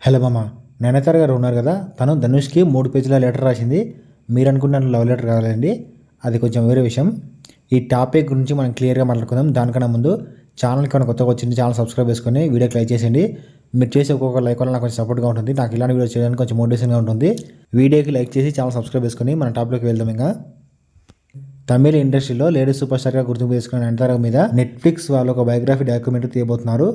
Hello మామ, నైనతార గారు ఉన్నారు కదా, తను ధనుష్కి 3 పేజీల లెటర్ రాసింది. మీరు అనుకున్న లవ్ లెటర్ కావాలండి, అది కొంచెం వేరే విషయం. ఈ టాపిక్ గురించి మనం క్లియర్గా మాట్లాడుకుందాం. దానికన్నా ముందు ఛానల్కి ఏమైనా కొత్తగా వచ్చింది, ఛానల్ సబ్స్క్రైబ్ చేసుకొని వీడియోకి లైక్ చేసేయండి. మీరు చేసే ఒక్కొక్క లైక్ వల్ల నాకు కొంచెం సపోర్ట్గా ఉంటుంది. నాకు ఇలాంటి వీడియో చేయడానికి కొంచెం మోటివేషన్గా ఉంటుంది. వీడియోకి లైక్ చేసి ఛానల్ సబ్స్క్రైబ్ చేసుకొని మన టాపిక్కి వెళ్దాం. ఇంకా తమిళ ఇండస్ట్రీలో లేడీ సూపర్ స్టార్గా గుర్తింపు చేసుకున్న నయనతార మీద నెట్ఫ్లిక్స్ వాళ్ళు ఒక బయోగ్రఫీ డాక్యుమెంటరీ తీయబోతున్నారు.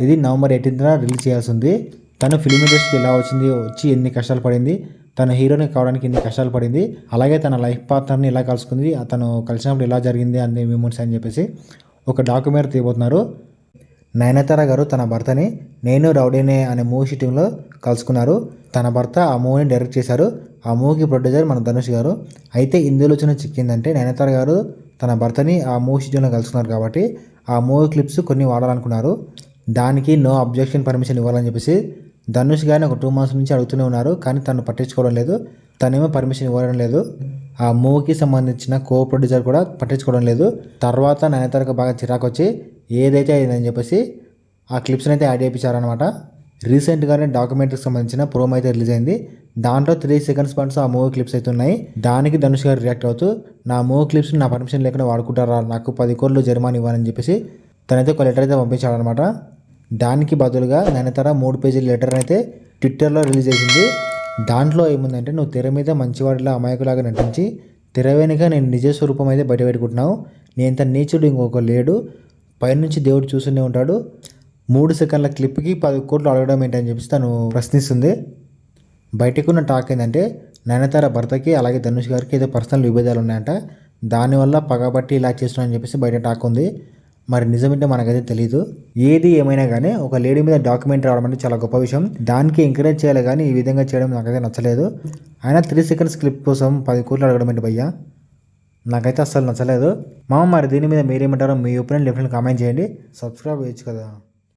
ఇది నవంబర్ 18న రిలీజ్ చేయాల్సి ఉంది. తను ఫిల్మ్ ఇండస్ట్రీకి ఎలా వచ్చి ఎన్ని కష్టాలు పడింది, తన హీరోని కావడానికి ఎన్ని కష్టాలు పడింది, అలాగే తన లైఫ్ పార్ట్నర్ని ఎలా కలుసుకుంది, అతను కలిసినప్పుడు ఎలా జరిగింది అన్ని మెమోరీస్ అని చెప్పేసి ఒక డాక్యుమెంటరీ తీయబోతున్నారు. నయనతార గారు తన భర్తని నేను రౌడీనే అనే మూవీ షూటింగ్లో కలుసుకున్నారు. తన భర్త ఆ మూవీని డైరెక్ట్ చేశారు. ఆ మూవీకి ప్రొడ్యూసర్ మన ధనుష్ గారు. అయితే ఇందులో వచ్చిన చిక్కిందంటే నయనతార గారు తన భర్తని ఆ మూవీ షూటింగ్లో కలుసుకున్నారు కాబట్టి ఆ మూవీ క్లిప్స్ కొన్ని వాడాలనుకున్నారు. దానికి నో అబ్జెక్షన్ పర్మిషన్ ఇవ్వాలని చెప్పేసి ధనుష్ గారిని ఒక 2 months నుంచి అడుగుతూనే ఉన్నారు. కానీ తను పట్టించుకోవడం లేదు. తనేమో పర్మిషన్ ఇవ్వడం లేదు. ఆ మూవీకి సంబంధించిన కో ప్రొడ్యూసర్ కూడా పట్టించుకోవడం లేదు. తర్వాత నయనతారకు బాగా చిరాకు వచ్చి ఏదైతే అయిందని చెప్పేసి ఆ క్లిప్స్ని అయితే యాడ్ చేయించారనమాట. రీసెంట్గానే డాక్యుమెంటరీకి సంబంధించిన ప్రోమో అయితే రిలీజ్ అయింది. దాంట్లో 3 seconds పాటు ఆ మూవీ క్లిప్స్ అయితే ఉన్నాయి. దానికి ధనుష్ గారు రియాక్ట్ అవుతూ నా మూవీ క్లిప్స్ నా పర్మిషన్ లేకుండా వాడుకుంటారా, నాకు 10 కోట్లు జరిమానా ఇవ్వాలని చెప్పేసి తనైతే ఒక లెటర్ అయితే పంపించాడనమాట. దానికి బదులుగా నయనతార 3 పేజీల లెటర్ అయితే ట్విట్టర్లో రిలీజ్ చేసింది. దాంట్లో ఏముందంటే, నువ్వు తెర మీద మంచివాడిలా అమాయకులాగా నటించి తెర వెనుక నేను నిజ స్వరూపం అయితే బయటపెట్టుకుంటున్నావు. నేనంత నీచుడు ఇంకొక లేడు, పైనుంచి దేవుడు చూస్తూనే ఉంటాడు. 3 సెకండ్ల క్లిప్కి 10 కోట్లు అడగడం ఏంటని చెప్పేసి తను ప్రశ్నిస్తుంది. బయటకున్న టాక్ ఏంటంటే నయనతార భర్తకి అలాగే ధనుష్ గారికి ఏదో పర్సనల్ విభేదాలు ఉన్నాయంట. దానివల్ల పగబట్టి ఇలా చేస్తున్నానని చెప్పేసి బయట టాక్ ఉంది. మరి నిజమేంటో మనకైతే తెలియదు. ఏది ఏమైనా కానీ ఒక లేడీ మీద డాక్యుమెంట్ రావడం అంటే చాలా గొప్ప విషయం. దానికి ఎంకరేజ్ చేయాలి కానీ ఈ విధంగా చేయడం నాకైతే నచ్చలేదు. ఆయన 3 seconds క్లిప్ కోసం 10 కోట్లు అడగడం ఏంటి భయ్యా, నాకైతే అస్సలు నచ్చలేదు. మరి దీని మీద మీరేమంటారో, మీ ఒపీనియన్ డెఫినెట్గా కామెంట్ చేయండి. సబ్స్క్రైబ్ చేయొచ్చు కదా.